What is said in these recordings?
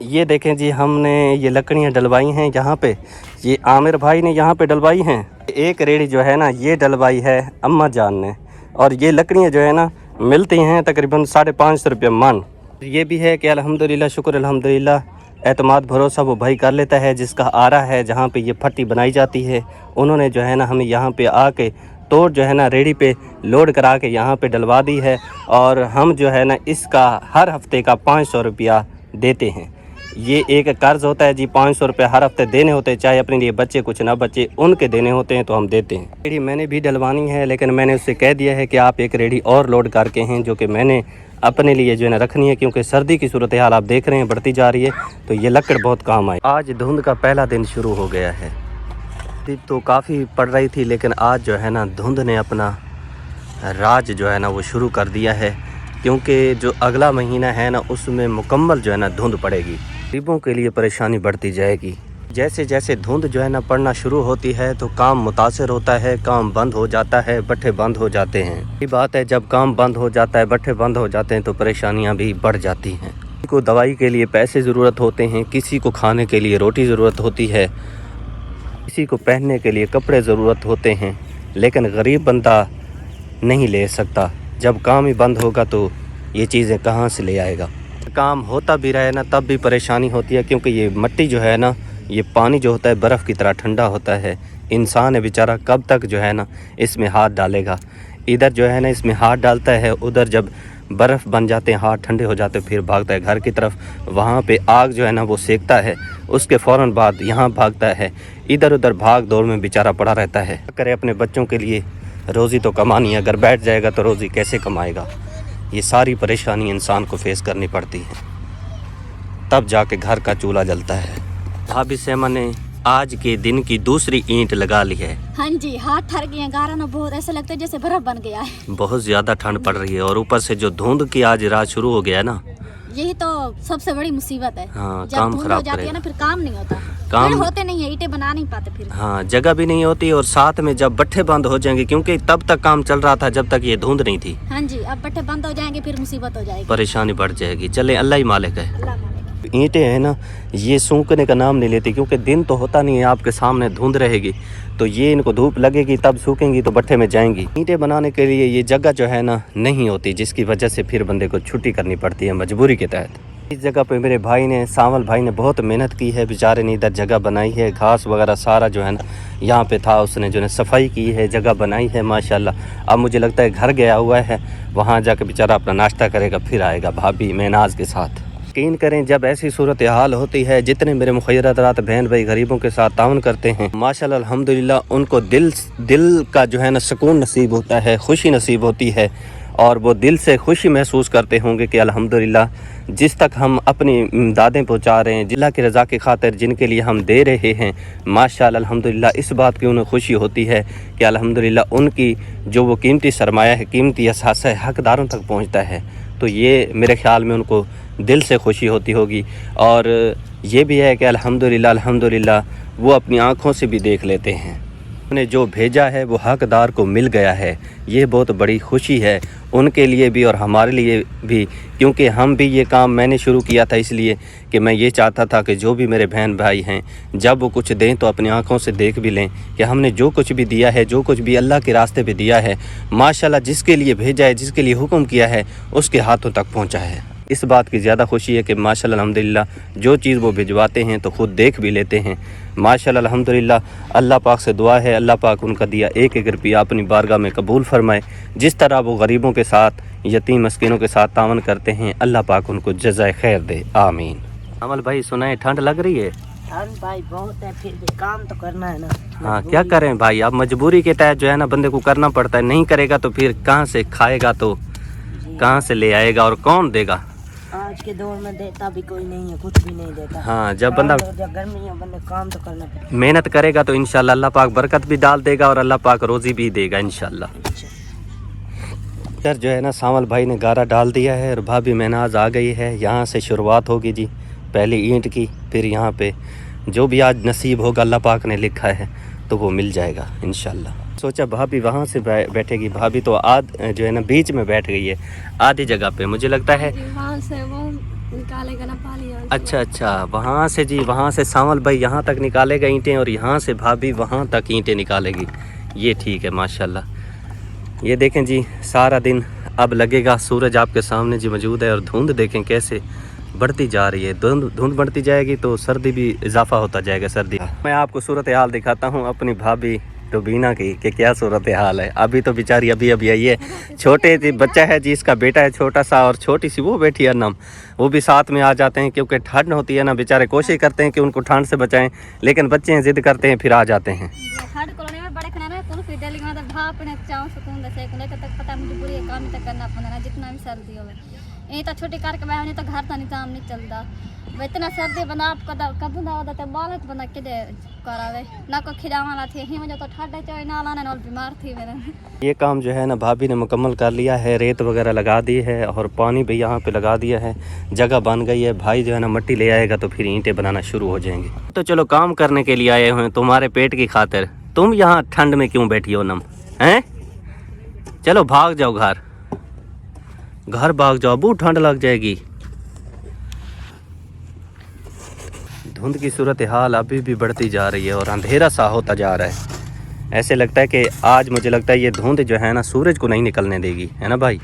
ये देखें जी, हमने ये लकड़ियाँ डलवाई हैं यहाँ पे। ये आमिर भाई ने यहाँ पे डलवाई हैं। एक रेडी जो है ना ये डलवाई है अम्मा जान ने, और ये लकड़ियाँ जो है ना मिलती हैं तकरीबन 550 रुपये मन। ये भी है कि अल्हम्दुलिल्लाह, शुक्र अल्हम्दुलिल्लाह, एतमाद भरोसा वो भाई कर लेता है जिसका आरा है जहाँ पे ये फट्टी बनाई जाती है। उन्होंने जो है ना हमें यहाँ पे आके तोड़ जो है ना रेडी पे लोड करा के यहाँ पे डलवा दी है, और हम जो है ना इसका हर हफ्ते का 500 रुपया देते हैं। ये एक कर्ज होता है जी, 500 रुपये हर हफ्ते देने होते हैं, चाहे अपने लिए बच्चे कुछ ना बच्चे उनके देने होते हैं तो हम देते हैं। रेडी मैंने भी डलवानी है, लेकिन मैंने उससे कह दिया है कि आप एक रेडी और लोड करके हैं जो कि मैंने अपने लिए जो है ना रखनी है, क्योंकि सर्दी की सूरत हाल आप देख रहे हैं बढ़ती जा रही है, तो ये लकड़ बहुत काम आए। आज धुंध का पहला दिन शुरू हो गया है। तो काफ़ी पड़ रही थी, लेकिन आज जो है ना धुंध ने अपना राज जो है ना वो शुरू कर दिया है, क्योंकि जो अगला महीना है ना उसमें मुकम्मल जो है ना धुंध पड़ेगी। गरीबों के लिए परेशानी बढ़ती जाएगी। जैसे जैसे धुंध जो है ना पड़ना शुरू होती है तो काम मुतासर होता है, काम बंद हो जाता है, भट्ठे बंद हो जाते हैं। ये बात है, जब काम बंद हो जाता है, भट्ठे बंद हो जाते हैं तो परेशानियां भी बढ़ जाती हैं। किसी को दवाई के लिए पैसे ज़रूरत होते हैं, किसी को खाने के लिए रोटी ज़रूरत होती है, किसी को पहनने के लिए कपड़े ज़रूरत होते हैं, लेकिन गरीब बंदा नहीं ले सकता। जब काम ही बंद होगा तो ये चीज़ें कहाँ से ले आएगा। काम होता भी रहे ना तब भी परेशानी होती है, क्योंकि ये मिट्टी जो है ना, ये पानी जो होता है बर्फ़ की तरह ठंडा होता है। इंसान है बेचारा, कब तक जो है ना इसमें हाथ डालेगा। इधर जो है ना इसमें हाथ डालता है, उधर जब बर्फ़ बन जाते हैं, हाथ ठंडे हो जाते हैं, फिर भागता है घर की तरफ, वहाँ पे आग जो है ना वो सेकता है, उसके फ़ौरन बाद यहाँ भागता है। इधर उधर भाग दौड़ में बेचारा पड़ा रहता है। करे अपने बच्चों के लिए रोज़ी तो कमानी है, अगर बैठ जाएगा तो रोज़ी कैसे कमाएगा। ये सारी परेशानी इंसान को फेस करनी पड़ती है, तब जाके घर का चूल्हा जलता है। भाभी सेमा ने आज के दिन की दूसरी ईंट लगा ली है। हाँ जी, हाथ ठर गए हैं, गारा ना बहुत ऐसा लगता है जैसे बर्फ बन गया है। बहुत ज़्यादा ठंड पड़ रही है, और ऊपर से जो धुंध की आज रात शुरू हो गया है ना, यही तो सबसे बड़ी मुसीबत है। हाँ, जब काम धुंध खराब हो जाती है ना फिर काम नहीं होता, काम होते नहीं है, ईंटें बना नहीं पाते फिर। हाँ, जगह भी नहीं होती, और साथ में जब भट्ठे बंद हो जाएंगे, क्योंकि तब तक काम चल रहा था जब तक ये धुंध नहीं थी। हाँ जी, अब भट्ठे बंद हो जाएंगे फिर मुसीबत हो जाएगी, परेशानी बढ़ जाएगी। चले, अल्लाह ही मालिक है। अल्लाह मालिक। ईंटें हैं ना ये सूखने का नाम नहीं लेती, क्योंकि दिन तो होता नहीं है, आपके सामने धुंध रहेगी, तो ये इनको धूप लगेगी तब सूखेंगी तो भट्ठे में जाएंगी। ईंटें बनाने के लिए ये जगह जो है ना नहीं होती, जिसकी वजह से फिर बंदे को छुट्टी करनी पड़ती है मजबूरी के तहत। इस जगह पे मेरे भाई ने, सावल भाई ने बहुत मेहनत की है, बेचारे ने इधर जगह बनाई है, घास वगैरह सारा जो है ना यहाँ पे था, उसने जो है सफाई की है, जगह बनाई है माशाल्लाह। अब मुझे लगता है घर गया हुआ है, वहाँ जाके बेचारा अपना नाश्ता करेगा, फिर आएगा भाभी मेनाज के साथ। यकीन करें, जब ऐसी सूरत हाल होती है, जितने मेरे मुखय्यरात बहन भाई गरीबों के साथ ताउन करते हैं, माशाल्लाह अल्हम्दुलिल्लाह, उनको दिल का जो है ना सुकून नसीब होता है, खुशी नसीब होती है, और वो दिल से खुशी महसूस करते होंगे कि अल्हम्दुलिल्लाह जिस तक हम अपनी इमदादें पहुँचा रहे हैं, अल्लाह की रज़ा की खातिर जिनके लिए हम दे रहे हैं, माशाअल्लाह अल्हम्दुलिल्लाह इस बात की उन्हें खुशी होती है कि अल्हम्दुलिल्लाह उनकी जो वो कीमती सरमाया है, कीमती असासा है, हकदारों तक पहुँचता है। तो ये मेरे ख़्याल में उनको दिल से खुशी होती होगी। और ये भी है कि अल्हम्दुलिल्लाह वो अपनी आँखों से भी देख लेते हैं, उन्हें जो भेजा है वो हकदार को मिल गया है। ये बहुत बड़ी खुशी है उनके लिए भी और हमारे लिए भी, क्योंकि हम भी ये काम मैंने शुरू किया था इसलिए कि मैं ये चाहता था कि जो भी मेरे बहन भाई हैं, जब वो कुछ दें तो अपनी आंखों से देख भी लें कि हमने जो कुछ भी दिया है, जो कुछ भी अल्लाह के रास्ते पे दिया है, माशाल्लाह जिसके लिए भेजा है, जिसके लिए हुक्म किया है, उसके हाथों तक पहुँचा है। इस बात की ज़्यादा खुशी है कि माशाल्लाह अल्हम्दुलिल्लाह जो चीज़ वो भिजवाते हैं तो ख़ुद देख भी लेते हैं। माशाल्लाह अल्हम्दुलिल्लाह, अल्लाह पाक से दुआ है अल्लाह पाक उनका दिया एक एक रुपया अपनी बारगाह में कबूल फरमाए। जिस तरह वो गरीबों के साथ, यतीम मस्किनों के साथ तावन करते हैं, अल्लाह पाक उनको जज़ाए खैर दे, आमीन। अमल भाई सुनाए, ठंड लग रही है? ठंड भाई बहुत है, फिर भी काम तो करना है ना। हाँ, क्या करें भाई, अब मजबूरी के तहत जो है ना बंदे को करना पड़ता है। नहीं करेगा तो फिर कहाँ से खाएगा, तो कहाँ से ले आएगा और कौन देगा। आज के दौर में देता भी कोई नहीं है, कुछ भी नहीं देता। हाँ, जब बंदा गर्मी है, बंदे काम तो करना पड़ता है। मेहनत करेगा तो इंशाल्लाह अल्लाह पाक बरकत भी डाल देगा और अल्लाह पाक रोज़ी भी देगा इंशाल्लाह। इधर जो है ना सावल भाई ने गारा डाल दिया है और भाभी मेनाज आ गई है। यहाँ से शुरुआत होगी जी, पहली ईंट की, फिर यहाँ पे जो भी आज नसीब होगा अल्लाह पाक ने लिखा है तो वो मिल जाएगा इंशाल्लाह। सोचा भाभी वहाँ से बैठेगी, भाभी तो जो है ना बीच में बैठ गई है आधी जगह पे। मुझे लगता है वहाँ से वो निकालेगा ना पानी। अच्छा अच्छा, वहाँ से जी, वहाँ से सावल भाई यहाँ तक निकालेगा ईंटें और यहाँ से भाभी वहाँ तक ईंटें निकालेगी। ये ठीक है माशाल्लाह। ये देखें जी, सारा दिन अब लगेगा। सूरज आपके सामने जी मौजूद है और धुंध देखें कैसे बढ़ती जा रही है। धुंध बढ़ती जाएगी तो सर्दी भी इजाफा होता जाएगा। सर्दी मैं आपको सूरत हाल दिखाता हूँ अपनी भाभी रुबीना की कि क्या सूरत हाल है। अभी तो बेचारी अभी अभी आई है। छोटे बच्चा है जी, इसका बेटा है छोटा सा, और छोटी सी वो बेटी है नम, वो भी साथ में आ जाते हैं क्योंकि ठंड होती है ना। बेचारे कोशिश करते हैं कि उनको ठंड से बचाएं, लेकिन बच्चे हैं जिद करते हैं फिर आ जाते हैं। ठंड कॉलोनी में बड़े खाना कौन फिर डेली में भाप ने चाव सुकून दे से तक पता मुझे बुरी काम तक करना पड़ना जितना भी सर्दी होवे। ये तो छोटी कार के मैं तो घर का निजाम नहीं चलता। इतना सर्दी बना आप कदू ना होता बालक बना के दे करावे ना को खिलावाना थी ही मुझे तो ठंडा चाय ना लाने और बीमार थी मेरे। ये काम जो है ना भाभी ने मुकम्मल कर लिया है। रेत वगैरह लगा दी है और पानी भी यहाँ पे लगा दिया है। जगह बन गई है। भाई जो है ना मिट्टी ले आएगा तो फिर ईंटें बनाना शुरू हो जाएंगी। तो चलो काम करने के लिए आए हुए तुम्हारे पेट की खातिर। तुम यहाँ ठंड में क्यों बैठी हो नम हैं? चलो भाग जाओ घर भाग जाओ, बहुत ठंड लग जाएगी। धुंध की सूरत हाल अभी भी बढ़ती जा रही है और अंधेरा सा होता जा रहा है। ऐसे लगता है कि आज मुझे लगता है ये धुंध जो है ना सूरज को नहीं निकलने देगी, है ना भाई?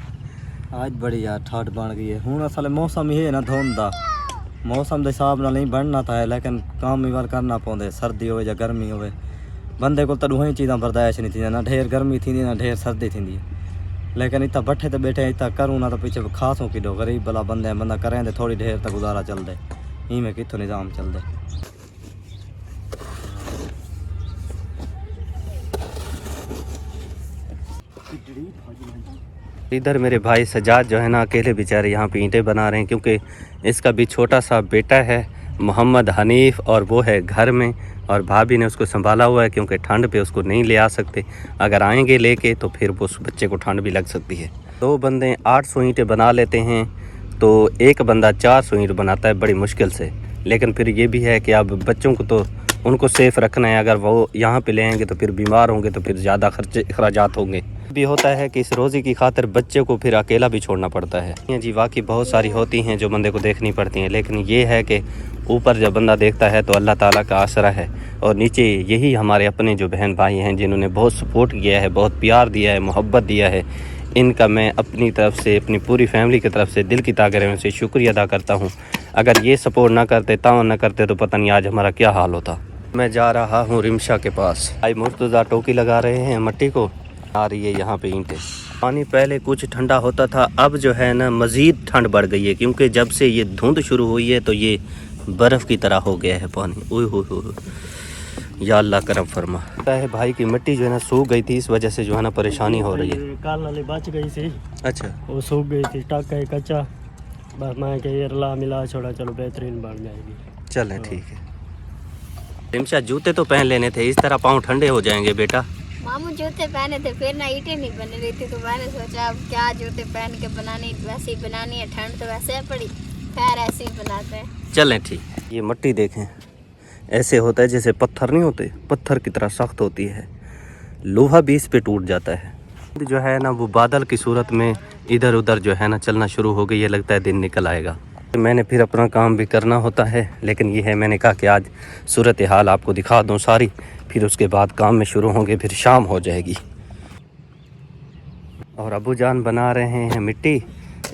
आज बड़ी यार ठंड बन गई है। हूँ असल मौसम ही है ना धुंध का, मौसम के हिसाब नाल नहीं बनना था, लेकिन काम भी करना पौंदे। सर्दी हो या गर्मी हो, बंदे को तो दोहें चीज़ां बर्दाश्त नहीं थी, ना ढेर गर्मी थी ना ढेर सर्दी थी। लेकिन इतना बठे तो बैठे इतना करूँ ना तो पीछे खासों की दो गरीब भला बंदे बंदा करें तो थोड़ी ढेर तक गुजारा चल दे। ही में कितों निज़ाम चल दे। इधर मेरे भाई सजाद जो है ना अकेले बेचारे यहाँ पे ईंटें बना रहे हैं क्योंकि इसका भी छोटा सा बेटा है मोहम्मद हनीफ और वो है घर में, और भाभी ने उसको संभाला हुआ है क्योंकि ठंड पे उसको नहीं ले आ सकते। अगर आएंगे लेके तो फिर वो उस बच्चे को ठंड भी लग सकती है। 2 बंदे 800 ईंटें बना लेते हैं तो एक बंदा 400 ईंट बनाता है बड़ी मुश्किल से। लेकिन फिर ये भी है कि अब बच्चों को तो उनको सेफ़ रखना है। अगर वो यहाँ पे ले आएंगे तो फिर बीमार होंगे तो फिर ज़्यादा अखराजात होंगे। भी होता है कि इस रोज़ी की खातिर बच्चे को फिर अकेला भी छोड़ना पड़ता है। ये जी वाकई बहुत सारी होती हैं जो बंदे को देखनी पड़ती हैं, लेकिन ये है कि ऊपर जब बंदा देखता है तो अल्लाह ताला का आसरा है, और नीचे यही हमारे अपने जो बहन भाई हैं जिन्होंने बहुत सपोर्ट किया है, बहुत प्यार दिया है, मोहब्बत दिया है। इनका मैं अपनी तरफ से, अपनी पूरी फैमिली की तरफ से दिल की तागरों से शुक्रिया अदा करता हूँ। अगर ये सपोर्ट ना करते, तावन ना करते तो पता नहीं आज हमारा क्या हाल होता। मैं जा रहा हूँ रिमशा के पास। भाई मुर्तज़ा टोकी लगा रहे हैं मट्टी को, आ रही है यहाँ पे ईंटें। पानी पहले कुछ ठंडा होता था, अब जो है ना मज़ीद ठंड बढ़ गई है क्योंकि जब से ये धुंध शुरू हुई है तो ये बर्फ़ की तरह हो गया है पानी। ओह हो, या अल्लाह करम फरमा। है भाई की मिट्टी जो है ना सूख गई थी, इस वजह से जो है ना परेशानी हो रही है। काल वाली बच गई थी। अच्छा, वो सूख गई थी, टक है कच्चा, बस मैं के ये रला मिला छोड़ा, चलो बेहतरीन बन जाएगी। चलें ठीक है। रिमशा जूते तो पहन लेने थे, इस तरह पाँव ठंडे हो जाएंगे बेटा। मामू जूते पहने थे, फिर ना ईंटें नहीं बन रही थी तो मैंने सोचा अब क्या जूते पहन के बनानी, वैसे ही बनानी है। ठंड तो वैसे ही पड़ी, खैर ऐसे ही बनाते हैं। चलें ठीक। ये मिट्टी देखें, ऐसे होता है जैसे पत्थर नहीं होते, पत्थर की तरह सख्त होती है, लोहा भी इस पे टूट जाता है। जो है ना वो बादल की सूरत में इधर उधर जो है ना चलना शुरू हो गई है, लगता है दिन निकल आएगा। मैंने फिर अपना काम भी करना होता है, लेकिन ये है मैंने कहा कि आज सूरत हाल आपको दिखा दूँ सारी, फिर उसके बाद काम में शुरू होंगे, फिर शाम हो जाएगी। और अबू जान बना रहे हैं मिट्टी,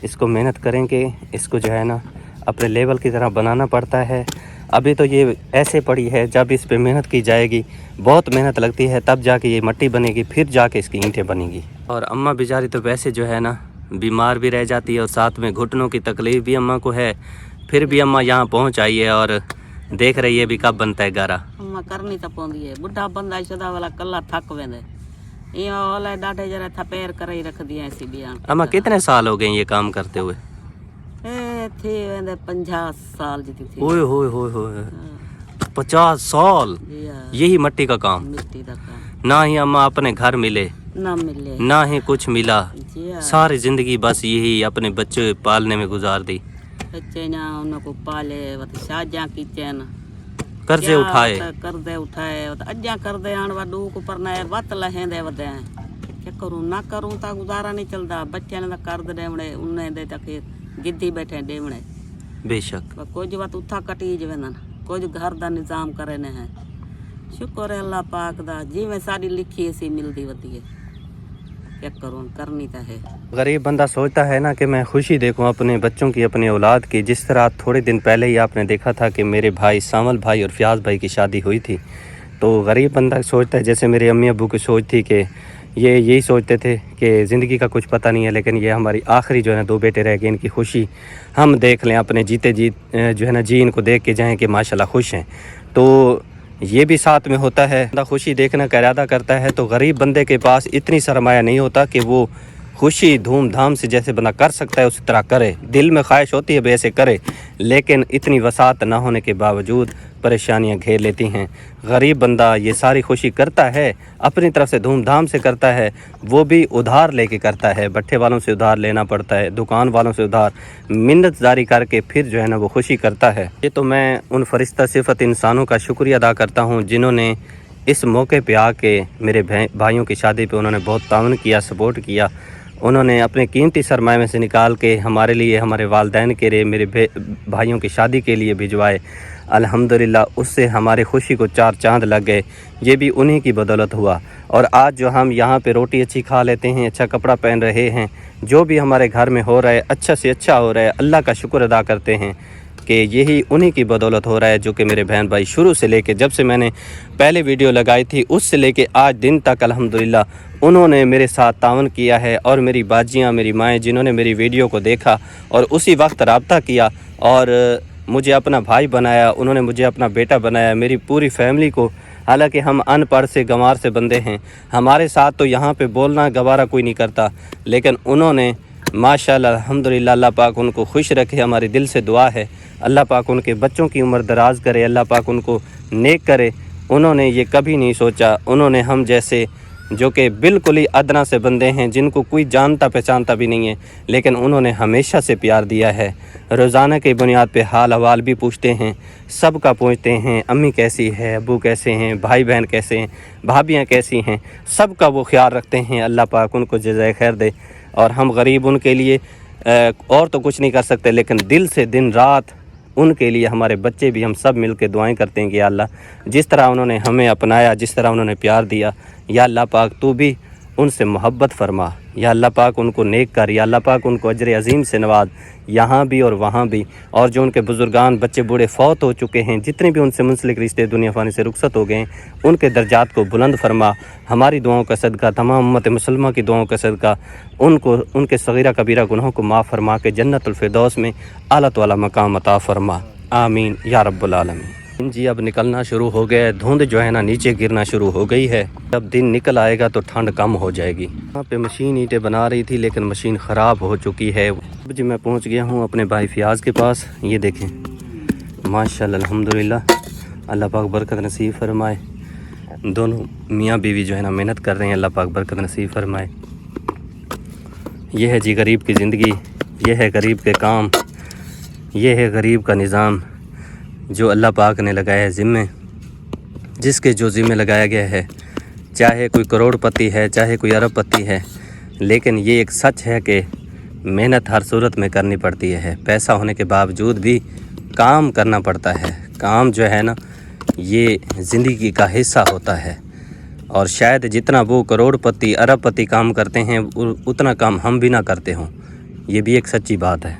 इसको मेहनत करेंगे, इसको जो है ना अपने लेवल की तरह बनाना पड़ता है। अभी तो ये ऐसे पड़ी है, जब इस पे मेहनत की जाएगी, बहुत मेहनत लगती है, तब जाके ये मिट्टी बनेगी, फिर जाके इसकी ईंटें बनेगी। और अम्मा बेचारी तो वैसे जो है ना बीमार भी रह जाती है और साथ में घुटनों की तकलीफ़ भी अम्मा को है, फिर भी अम्मा यहाँ पहुँच आई है और देख रही है भी कब बनता है गारा। अम्मा करनी तो पौंदी है, बुढ़ा बंदा सदा वाला कला थक वेंदे, ये वाला डाटे जरा थपेर कर ही रख दिया ऐसी बयान। अम्मा कितने साल हो गए ये काम करते हुए? थे वेंदे 50 साल जीती थी। ओए होए होए होए, 50 साल यही मिट्टी का काम। मिट्टी का काम ना ही अम्मा अपने घर मिले, ना मिले, ना ही कुछ मिला, जी हाँ। सारी जिंदगी बस यही अपने बच्चे पालने में गुजार दी। बच्चे ना उनको पाले, शादियां की चैन कर्जे उठाए, कर्जे उठाए, अज्जा कर्जे आन वाडू को परना वत लहेंदे वदे क्या करूं ना करूं ता गुजारा नहीं चलदा। बच्चे ने कर्ज देवणे, उन्हें दे तक गिद्दी बैठे देवणे, बेशक कुछ वत उथा कटीज वेंदन कुछ घर दा निजाम करे ने है शुक्र है अल्लाह पाक दा जिवें साडी लिखी ऐसी मिलदी वदी है क्या करूं करनी तो है। गरीब बंदा सोचता है ना कि मैं खुशी देखूं अपने बच्चों की, अपने औलाद की। जिस तरह थोड़े दिन पहले ही आपने देखा था कि मेरे भाई सामल भाई और फयाज भाई की शादी हुई थी, तो गरीब बंदा सोचता है, जैसे मेरे अम्मी अब्बू की सोच थी कि ये यही सोचते थे कि ज़िंदगी का कुछ पता नहीं है, लेकिन ये हमारी आखिरी जो है ना 2 बेटे रह गए, इनकी खुशी हम देख लें, अपने जीते जी जो है ना जी इनको देख के जाएँ कि माशाल्लाह खुश हैं। तो ये भी साथ में होता है, बंदा खुशी देखने का इरादा करता है तो गरीब बंदे के पास इतनी सरमाया नहीं होता कि वो खुशी धूमधाम से जैसे बंदा कर सकता है उसी तरह करे। दिल में ख्वाहिश होती है वैसे करे, लेकिन इतनी वसात ना होने के बावजूद परेशानियां घेर लेती हैं। गरीब बंदा ये सारी खुशी करता है, अपनी तरफ से धूमधाम से करता है, वो भी उधार लेके करता है। भट्ठे वालों से उधार लेना पड़ता है, दुकान वालों से उधार, मिन्नतदारी करके फिर जो है ना वो खुशी करता है। ये तो मैं उन फरिश्ता सिफत इंसानों का शुक्रिया अदा करता हूँ जिन्होंने इस मौके पे आके मेरे भाइयों की शादी पे उन्होंने बहुत ताउन किया, सपोर्ट किया। उन्होंने अपने कीमती सरमाए में से निकाल के हमारे लिए, हमारे वालदैन के लिए, मेरे भाइयों की शादी के लिए भिजवाए। अल्हम्दुलिल्लाह उससे हमारी खुशी को 4 चांद लग गए। ये भी उन्हीं की बदौलत हुआ। और आज जो हम यहाँ पे रोटी अच्छी खा लेते हैं, अच्छा कपड़ा पहन रहे हैं, जो भी हमारे घर में हो रहा है अच्छा से अच्छा हो रहा है, अल्लाह का शुक्र अदा करते हैं कि यही उन्हीं की बदौलत हो रहा है। जो कि मेरे बहन भाई शुरू से लेके, जब से मैंने पहले वीडियो लगाई थी उससे लेके आज दिन तक अल्हम्दुलिल्लाह उन्होंने मेरे साथ तावन किया है। और मेरी बाजियाँ, मेरी माएँ जिन्होंने मेरी वीडियो को देखा और उसी वक्त रब्ता किया और मुझे अपना भाई बनाया, उन्होंने मुझे अपना बेटा बनाया, मेरी पूरी फैमिली को। हालांकि हम अनपढ़ से गंवार से बंदे हैं, हमारे साथ तो यहाँ पे बोलना गवारा कोई नहीं करता, लेकिन उन्होंने माशाल्लाह अल्हम्दुलिल्लाह, अल्लाह पाक उनको खुश रखे। हमारे दिल से दुआ है अल्लाह पाक उनके बच्चों की उम्र दराज करे, अल्लाह पाक उनको नेक करे। उन्होंने ये कभी नहीं सोचा, उन्होंने हम जैसे जो कि बिल्कुल ही अदना से बंदे हैं, जिनको कोई जानता पहचानता भी नहीं है, लेकिन उन्होंने हमेशा से प्यार दिया है। रोज़ाना की बुनियाद पे हाल अहवाल भी पूछते हैं, सबका पूछते हैं, अम्मी कैसी है, अब्बू कैसे हैं, भाई बहन कैसे हैं, भाभियाँ कैसी हैं, सबका वो ख्याल रखते हैं। अल्लाह पाक उनको जज़ाए खैर दे। और हम गरीब उनके लिए और तो कुछ नहीं कर सकते, लेकिन दिल से दिन रात उनके लिए, हमारे बच्चे भी, हम सब मिल के दुआएँ करते हैं कि अल्लाह जिस तरह उन्होंने हमें अपनाया, जिस तरह उन्होंने प्यार दिया, या अल्लाह पाक तू भी उनसे मोहब्बत फरमा, या अल्लाह पाक उनको नेक कर, या अल्लाह पाक उनको अजर अजीम से नवाज, यहाँ भी और वहाँ भी। और जो उनके बुजुर्गान बच्चे बूढ़े फौत हो चुके हैं, जितने भी उनसे मुंसलिक रिश्ते दुनिया फ़ानी से रुखसत हो गए, उनके दर्जात को बुलंद फरमा। हमारी दुआओं का सदका, तमाम उम्मत मुसलमान की दुआओं का सदका, उनको उनके सगीरा कबीरा गुनाहों को माफ़ फरमा के जन्नतुल फिरदौस में आला तो आला मकाम अता फरमा। आमीन या रब्बुल आलमीन। जी अब निकलना शुरू हो गया है, धुंध जो है ना नीचे गिरना शुरू हो गई है। जब दिन निकल आएगा तो ठंड कम हो जाएगी। यहाँ पे मशीन ईंटें बना रही थी, लेकिन मशीन ख़राब हो चुकी है। अब जी मैं पहुँच गया हूँ अपने भाई फयाज के पास। ये देखें माशाल्लाह अल्हम्दुलिल्लाह, अल्लाह पाक बरकत नसीब फरमाए। दोनों मियाँ बीवी जो है ना मेहनत कर रहे हैं, अल्लाह पाक बरकत नसीब फरमाए। ये है जी गरीब की ज़िंदगी, ये है गरीब के काम, ये है गरीब का निज़ाम जो अल्लाह पाक ने लगाया है ज़िम्मे। जिसके जो ज़िम्मे लगाया गया है, चाहे कोई करोड़पति है, चाहे कोई अरबपति है, लेकिन ये एक सच है कि मेहनत हर सूरत में करनी पड़ती है। पैसा होने के बावजूद भी काम करना पड़ता है। काम जो है ना ये ज़िंदगी का हिस्सा होता है। और शायद जितना वो करोड़पति अरबपति काम करते हैं उतना काम हम भी ना करते हों। ये भी एक सच्ची बात है।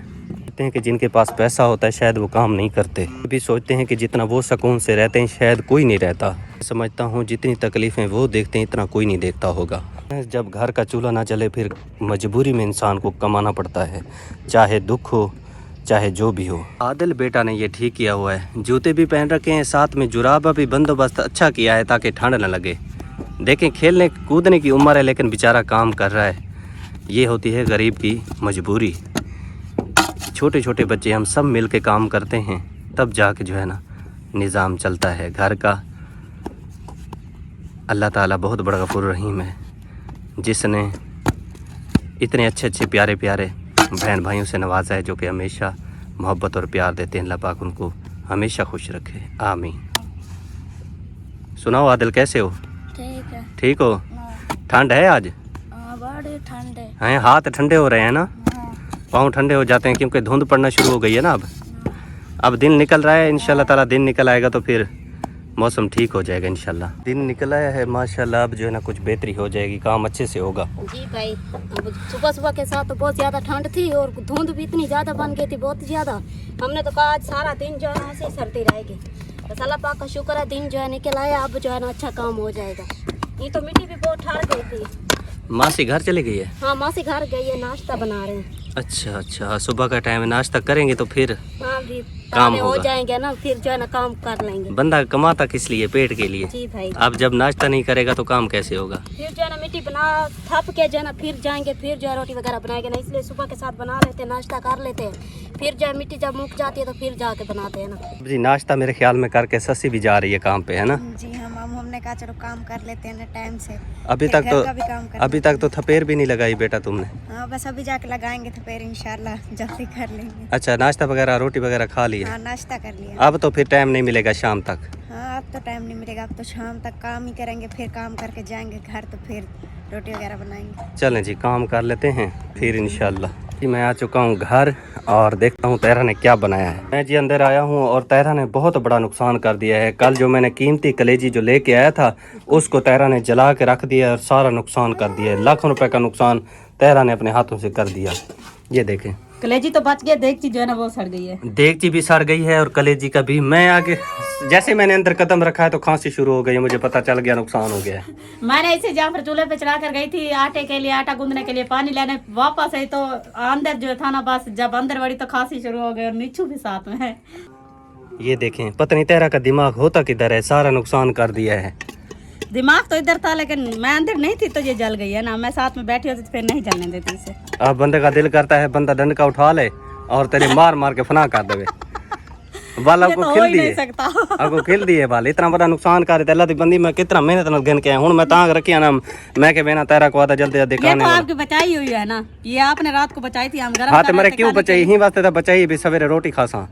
कहते हैं कि जिनके पास पैसा होता है शायद वो काम नहीं करते। भी सोचते हैं कि जितना वो सुकून से रहते हैं शायद कोई नहीं रहता। समझता हूँ जितनी तकलीफ़ें वो देखते हैं इतना कोई नहीं देखता होगा। जब घर का चूल्हा ना चले फिर मजबूरी में इंसान को कमाना पड़ता है, चाहे दुख हो चाहे जो भी हो। आदिल बेटा ने ये ठीक किया हुआ है, जूते भी पहन रखे हैं, साथ में जुराबा भी बंदोबस्त अच्छा किया है ताकि ठंड न लगे। देखें खेलने कूदने की उम्र है लेकिन बेचारा काम कर रहा है। ये होती है गरीब की मजबूरी। छोटे छोटे बच्चे हम सब मिल के काम करते हैं तब जाके जो है ना निज़ाम चलता है घर का। अल्लाह ताला बहुत बड़ा गफूर रहीम है, जिसने इतने अच्छे अच्छे प्यारे प्यारे बहन भाइयों से नवाजा है जो कि हमेशा मोहब्बत और प्यार देते हैं। अल्लाह पाक उनको हमेशा खुश रखे, आमीन। सुनाओ आदिल कैसे हो? ठीक है। ठीक हो? ठंड है आज? बड़ी ठंड है। हैं हाथ ठंडे हो रहे हैं ना? हाँ। पाँव ठंडे हो जाते हैं क्योंकि धुंध पड़ना शुरू हो गई है ना अब। अब दिन निकल रहा है, इंशाल्लाह ताला दिन निकल आएगा तो फिर मौसम ठीक हो जाएगा इंशाल्लाह। दिन निकल आया है माशाल्लाह, अब जो है ना कुछ बेहतरी हो जाएगी, काम अच्छे से होगा। जी भाई, अब सुबह सुबह के साथ तो बहुत ज़्यादा ठंड थी और धुंध भी इतनी ज़्यादा बन गई थी, बहुत ज़्यादा। हमने तो कहा आज सारा दिन जो है ऐसे ही सर्दी रहेगी, बस अल्लाह पाक का शुक्र है दिन जो है निकल आया, अब जो है ना अच्छा काम हो जाएगा। ये तो मिट्टी भी बहुत ठार गई थी। मासी घर चली गई है? हाँ मासी घर गई है, नाश्ता बना रहे हैं। अच्छा अच्छा, सुबह का टाइम है, नाश्ता करेंगे तो फिर हाँ भी काम हो होगा। जाएंगे ना, फिर जो है ना काम कर लेंगे। बंदा कमाता किस लिए? पेट के लिए। जी भाई, अब जब नाश्ता नहीं करेगा तो काम कैसे होगा? फिर जो है ना मिट्टी बना थप के जो है ना फिर जाएंगे, फिर जो है रोटी वगैरह बनाएंगे ना, इसलिए सुबह के साथ बना लेते हैं, नाश्ता कर लेते हैं, फिर जो है मिट्टी जब मुक जाती है तो फिर जाके बनाते हैं ना। जी नाश्ता मेरे ख्याल में करके ससी भी जा रही है काम पे, है ना? जी हमने कहा चलो काम कर लेते हैं ना टाइम से। अभी फिर तक घर का भी काम तो करना अभी तक तो थपेर भी नहीं लगाई बेटा तुमने। हाँ बस अभी जाके लगाएंगे तो फिर इंशाल्लाह जल्दी कर लेंगे। अच्छा, नाश्ता वगैरह रोटी वगैरह खा ली है? हाँ नाश्ता कर लिया। अब तो फिर टाइम नहीं मिलेगा शाम तक। हाँ अब तो टाइम नहीं मिलेगा, अब तो शाम तक काम ही करेंगे, फिर काम करके जाएंगे घर तो फिर रोटी वगैरह बनाएंगे। चलें जी, काम कर लेते हैं फिर इंशाल्लाह। जी मैं आ चुका हूँ घर और देखता हूँ तैरा ने क्या बनाया है। मैं जी अंदर आया हूँ और तैरा ने बहुत बड़ा नुकसान कर दिया है। कल जो मैंने कीमती कलेजी जो लेके आया था उसको तैरा ने जला के रख दिया और सारा नुकसान कर दिया है। लाखों रुपए का नुकसान तैरा ने अपने हाथों से कर दिया। ये देखें, कलेजी तो बच गया, देगची जो है ना वो सड़ गई है। देगची भी सड़ गई है और कलेजी का भी। मैं आगे जैसे मैंने अंदर कदम रखा है तो खांसी शुरू हो गई है, मुझे पता चल गया नुकसान हो गया है। मैंने इसे जहाँ पर चूल्हे पे चढ़ा कर गई थी आटे के लिए, आटा गूंदने के लिए, पानी लेने वापस आई तो अंदर जो था ना, बस जब अंदर बढ़ी तो खांसी शुरू हो गई और नीचू भी साथ में है। ये देखें, पत्नी तैरा का दिमाग होता किधर है, सारा नुकसान कर दिया है। दिमाग तो इधर था लेकिन मैं अंदर नहीं थी तो ये जल गई है ना, मैं साथ में बैठी होती तो फिर नहीं जलने देती इसे। अब बंदे का दिल करता है बंदा डंड का उठा ले और तेरे मार मार के फना कर देवे। बाल ये आपको तो हो खिल ही नहीं दिए, सकता। आपको खिल दिए बाल। इतना बड़ा नुकसान कर अल्लाह दी बंदी मैं कितना मेहनत नाल गिन के आया हूं। मैं तांग रखी ना, मैं के बिना तैरा को आता जल्दी जल्दी ये खाने तो आपकी बचाई हुई है ना, ये आपने रात को बचाई थी, हम गरम हाँ कर तो रहे मेरे थे क्यों खाने के बचाई? लिए। यही वास्ते तो बचाई भी सवेरे रोटी खासा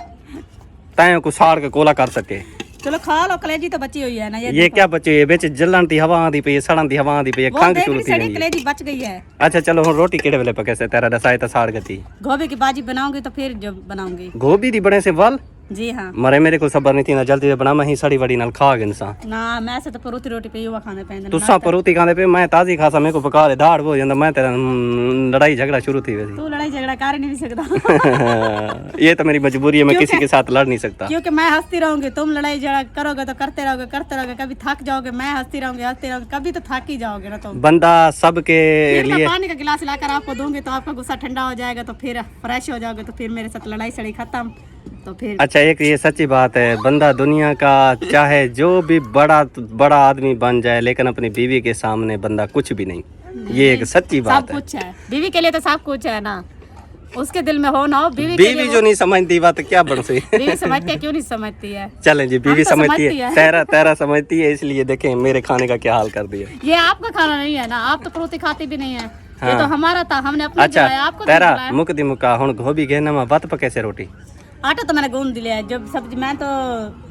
तैं को साड़ के कोला कर सके। चलो खा लो, कलेजी तो बची हुई है ना। ये क्या बची है? बिच जलन दी हवा आंदी पई है, सड़न दी हवा आंदी पई है, वो खंग देख शुरू ली थी सड़ी रही है। कलेजी बच गई है। अच्छा चलो हुन रोटी केड़े वेले पके से तेरा दसाए तो साड़ गती। गोभी की भाजी बनाऊंगी तो फिर जो बनाऊंगी। गोभी दी बड़े से वाल जी हाँ मरे मेरे को सबर नहीं थी ना, जल्दी से बना मैं ही सड़ी वड़ी नाल खा गए इंसान। ना, मैं से तो परोती रोटी पे युवा खाने पे तुसा परोती खाने पे मैं ताजी खासा मेरे को पका दे दाड़ हो ਜਾਂਦਾ मैं तेरा लड़ाई झगड़ा शुरू थी वैसे। तू लड़ाई झगड़ा कर ही नहीं सकता। ये तो मेरी मजबूरी है, मैं किसी के साथ लड़ नहीं सकता। क्योंकि मैं हंसती रहूंगी, तुम लड़ाई झगड़ा करोगे तो करते रहोगे, कभी थक जाओगे। मैं हंसती रहूंगी, कभी तो थक ही जाओगे ना तुम। बंदा सबके फिर मैं लिए पानी का गिलास लाकर आपको दूंगी तो आपका गुस्सा ठंडा हो जाएगा, तो फिर फ्रेश हो जाओगे, तो फिर मेरे साथ लड़ाई सड़ी खत्म। तो फिर अच्छा एक ये सच्ची बात है, बंदा दुनिया का चाहे जो भी बड़ा आदमी बन जाए लेकिन अपनी बीवी के सामने बंदा कुछ भी नहीं। ये एक सच्ची सब बात है। कुछ है, बीवी के लिए तो सब कुछ है ना। उसके दिल में हो ना हो, बीवी के बीवी लिए जो नहीं समझती बात क्या बन सी। बीवी समझती है, क्यों नहीं समझती है? चलें जी, बीवी तो समझती समझती है, है। तेरा समझती है, इसलिए देखें मेरे खाने का क्या हाल कर दिया। ये आपका खाना नहीं है ना, आप तो परोती खाती भी नहीं है। ये हाँ। तो हमारा था, हमने अपने अच्छा खिलाया, आपको तो तेरा खिलाया। मुकदी मुका हुन गोभी घेना में बत पके से रोटी। आटा तो मैंने गूंद लिया है। जब सब्जी, मैं तो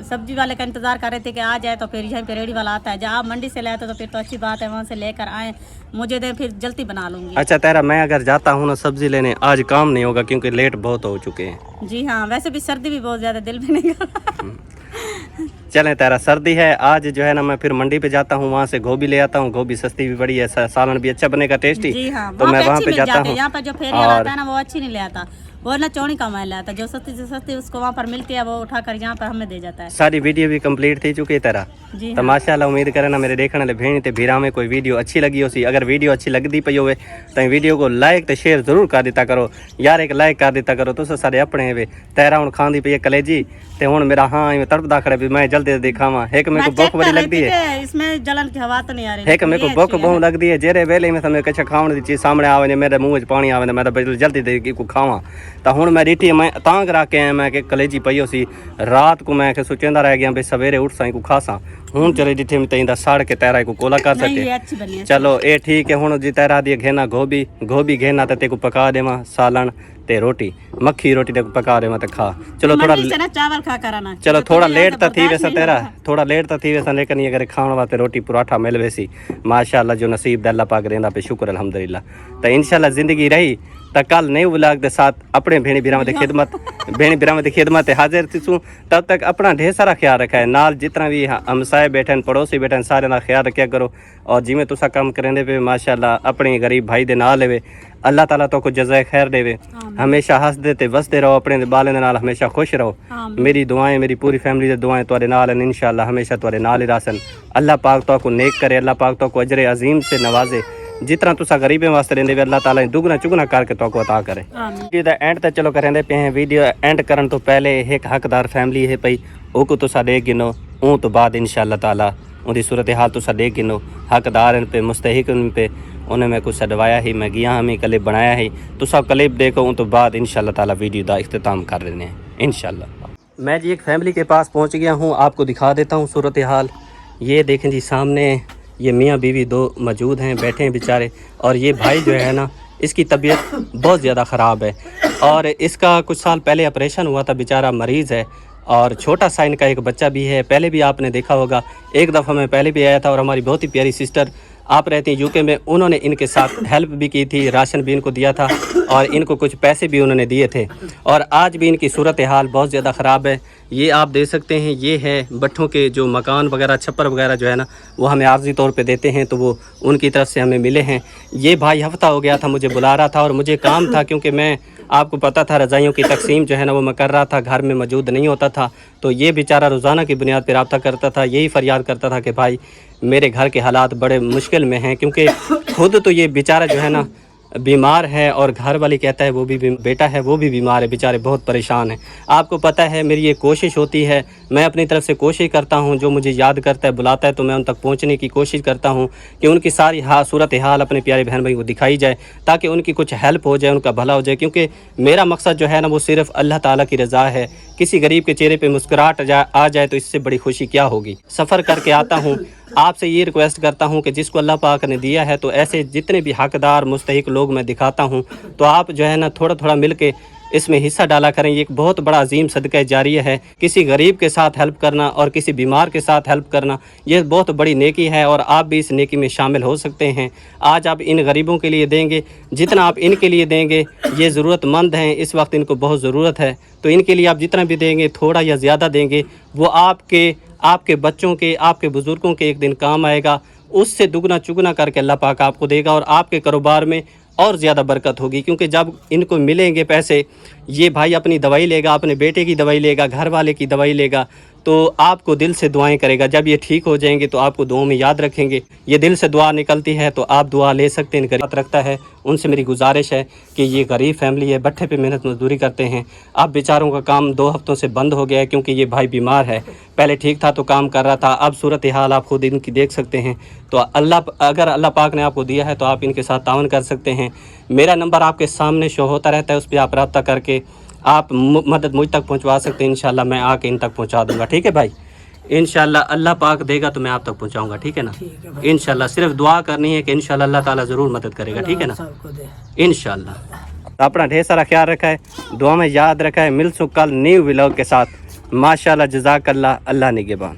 सब्जी वाले का इंतजार कर रहे थे कि आ जाए, तो फिर यहीं पे रेडी वाला आता है। जब आप मंडी से ले आते तो फिर तो अच्छी बात है, वहाँ से लेकर आए, मुझे दें, फिर जल्दी बना लूंगी। अच्छा तेरा मैं अगर जाता हूँ ना सब्जी लेने, आज काम नहीं होगा क्योंकि लेट बहुत हो चुके हैं। जी हाँ, वैसे भी सर्दी भी बहुत ज्यादा, दिल भी नहीं कर रहा। चलें तेरा सर्दी है, आज जो है ना मैं फिर मंडी पे जाता हूँ, वहाँ से गोभी ले आता हूँ। गोभी सस्ती भी बड़ी है, सालन भी अच्छा बनेगा, टेस्टी। जी हाँ, तो मैं वहाँ अच्छी पे मिल जाता जाती है। हूँ। यहाँ पर जो फेरी वाला आता है ना, वो अच्छी नहीं ले आता, वो ना चौड़ी का माल लाता। जो सस्ती से सस्ती उसको वहाँ पर मिलती है, वो उठाकर यहाँ पर हमें दे जाता है। सारी वीडियो भी कंप्लीट थी चुकी है तेरा। जी तो माशाल्लाह उम्मीद करे ना मेरे देखने वाले भेण ते भीरा में कोई वीडियो अच्छी लगी हो सी। अगर वीडियो अच्छी लगती पई होवे तो वीडियो को लाइक ते शेयर जरूर कर दिता करो यार, एक लाइक कर दिता करो। तुस सारे अपने वे तेरा हुन खांदी पई है कलेजी ते हुन मेरा हाँ इवें तड़पदा खड़े भी मैं जल्दी जल्दी खावां। एक मेरे को भूख बड़ी लगती है, इसमें जलन की हवा तो नहीं आ रही। एक मेरे को भूख बहुत लगती है। जेरे वेले में समय कुछ खाने की चीज सामने आवे मेरे मुंह च पानी आवे, मैं तो जल्दी जल्दी को खावां। तो हुन मैं रीठी मैं तां करा के आया मैं कि कलेजी पई हो सी रात को, मैं सोचेंदा रह गया भी सवेरे उठ साई को खासा। हुन चले जिठे में तईंदा साड़ के तैरा को कोला कर नहीं, ये सके। अच्छी बनी है। चलो ये ठीक है। हुन जी तैरा दी घेना गोभी घेना ते को पका देवा सालन ते रोटी मक्खी रोटी तक पका रहे मत खा। चलो थोड़ा मंडी से ना चावल खा कर आना। चलो थोड़ा लेट तो थी बर्दाश्त वैसा नहीं तेरा होता। थोड़ा लेट तो थी वैसा, लेकिन ये अगर खाने वास्ते रोटी पराठा मिल वैसी माशाअल्लाह जो नसीब दा अल्लाह पाक रेंदा पे शुक्र अल्हम्दुलिल्लाह। तो इंशाअल्लाह जिंदगी रही तो कल नए व्लॉग के साथ अपने भेणी बिराम की खिदमत हाजिर थीसूं। तब तक अपना ढेर सारा ख्याल रखा है, नाल जितना भी हमसाए बैठे पड़ोसी बैठे सारे का ख्याल रखा करो। और जिमें तुसा काम करेंदे पे माशाअल्लाह अपने गरीब भाई दे नाल लेवे, अल्लाह ताला तो को जज़ाए खैर देवे। हमेशा हंसदे ते वसदे रहो, अपने बालें दे नाल हमेशा खुश रहो। मेरी दुआएं मेरी पूरी फैमिली दी दुआएं तुहाडे नाल हैं इंशाअल्लाह, हमेशा तुहाडे नाल ही रासन। अल्लाह पाक तो को नेक करे, अल्लाह पाक तो को अजर अजीम से नवाजे। जितना तुसा गरीबें वास्ते रेंदे वे अल्लाह ताला दुगना चुगना करके तो को अता करे। वीडियो दा एंड तक चलो करेंदे पे हैं। वीडियो एंड करन तो पहले एक हकदार फैमिली है पई ओ को तुसा देख गिनो, ऊं तो बाद इंशाअल्लाह ताला उनकी सूरत हाल तुसा देख गिनो। हकदार इन पे मुस्तहिक उन पे उन्हें मैं कुछ सडवाया ही, मैं गया हमें क्लिप बनाया ही, तुसा क्लिप देखो उन तो बाद इंशाअल्लाह ताला वीडियो दा इख्तिताम कर रहे हैं इंशाअल्लाह। मैं जी एक फैमिली के पास पहुंच गया हूं, आपको दिखा देता हूं सूरत हाल। ये देखें जी सामने ये मियाँ बीवी दो मौजूद हैं, बैठे हैं बेचारे। और ये भाई जो है ना इसकी तबीयत बहुत ज़्यादा ख़राब है और इसका कुछ साल पहले ऑपरेशन हुआ था, बेचारा मरीज़ है। और छोटा सा इनका एक बच्चा भी है, पहले भी आपने देखा होगा, एक दफ़ा मैं पहले भी आया था। और हमारी बहुत ही प्यारी सिस्टर आप रहती हैं यूके में, उन्होंने इनके साथ हेल्प भी की थी, राशन भी इनको दिया था और इनको कुछ पैसे भी उन्होंने दिए थे। और आज भी इनकी सूरत हाल बहुत ज़्यादा ख़राब है। ये आप देख सकते हैं, ये है भट्ठों के जो मकान वगैरह छप्पर वगैरह जो है ना वो हमें आर्जी तौर पे देते हैं, तो वो उनकी तरफ से हमें मिले हैं। ये भाई हफ्ता हो गया था मुझे बुला रहा था और मुझे काम था, क्योंकि मैं आपको पता था रज़ाइयों की तकसीम जो है ना वो मैं कर रहा था, घर में मौजूद नहीं होता था। तो ये बेचारा रोज़ाना की बुनियाद पर रब्ता करता था, यही फरियाद करता था कि भाई मेरे घर के हालात बड़े मुश्किल में हैं, क्योंकि खुद तो ये बेचारा जो है ना बीमार है और घर वाली कहता है वो भी बेटा है वो भी बीमार है, बेचारे बहुत परेशान हैं। आपको पता है मेरी ये कोशिश होती है, मैं अपनी तरफ से कोशिश करता हूँ, जो मुझे याद करता है बुलाता है तो मैं उन तक पहुँचने की कोशिश करता हूँ कि उनकी सारी सूरत हाल अपने प्यारे बहन भाई को दिखाई जाए, ताकि उनकी कुछ हेल्प हो जाए, उनका भला हो जाए। क्योंकि मेरा मकसद जो है ना वो सिर्फ अल्लाह ताला की रज़ा है। किसी गरीब के चेहरे पे मुस्कुराहट आ जाए तो इससे बड़ी खुशी क्या होगी। सफ़र करके आता हूँ, आपसे ये रिक्वेस्ट करता हूँ कि जिसको अल्लाह पाक ने दिया है तो ऐसे जितने भी हकदार मुस्तहिक लोग मैं दिखाता हूँ, तो आप जो है ना थोड़ा थोड़ा मिल के इसमें हिस्सा डाला करें। ये एक बहुत बड़ा अजीम सदका जारिया है। किसी गरीब के साथ हेल्प करना और किसी बीमार के साथ हेल्प करना ये बहुत बड़ी नेकी है और आप भी इस नेकी में शामिल हो सकते हैं। आज आप इन गरीबों के लिए देंगे, जितना आप इनके लिए देंगे, ये ज़रूरतमंद हैं, इस वक्त इनको बहुत ज़रूरत है, तो इनके लिए आप जितना भी देंगे थोड़ा या ज़्यादा देंगे वो आपके बच्चों के आपके बुज़ुर्गों के एक दिन काम आएगा। उससे दुगना चुगना करके अल्लाह पाक आपको देगा और आपके कारोबार में और ज़्यादा बरकत होगी। क्योंकि जब इनको मिलेंगे पैसे, ये भाई अपनी दवाई लेगा, अपने बेटे की दवाई लेगा, घर वाले की दवाई लेगा, तो आपको दिल से दुआएं करेगा। जब ये ठीक हो जाएंगे तो आपको दुआओं में याद रखेंगे। ये दिल से दुआ निकलती है तो आप दुआ ले सकते हैं। गरीब रखता है, उनसे मेरी गुजारिश है कि ये गरीब फैमिली है, भट्ठे पे मेहनत मजदूरी करते हैं। अब बेचारों का काम 2 हफ्तों से बंद हो गया है, क्योंकि ये भाई बीमार है। पहले ठीक था तो काम कर रहा था, अब सूरत हाल आप खुद इनकी देख सकते हैं। तो अगर अल्लाह पाक ने आपको दिया है तो आप इनके साथ तावन कर सकते हैं। मेरा नंबर आपके सामने शो होता रहता है, उस पर आप रब्ता करके आप मदद मुझ तक पहुंचवा सकते हैं। इंशाल्लाह मैं आके इन तक पहुंचा दूंगा, ठीक है भाई। इंशाल्लाह अल्लाह पाक देगा तो मैं आप तक पहुंचाऊंगा, ठीक है ना। इंशाल्लाह सिर्फ दुआ करनी है कि इंशाल्लाह अल्लाह ताला ज़रूर मदद करेगा, ठीक है ना, इंशाल्लाह। अपना ढेर सारा ख्याल रखा है, दुआ में याद रखा है। मिलसूँ कल न्यू व्लॉग के साथ। माशाल्लाह, जज़ाकल्लाह, अल्लाह निगहबान।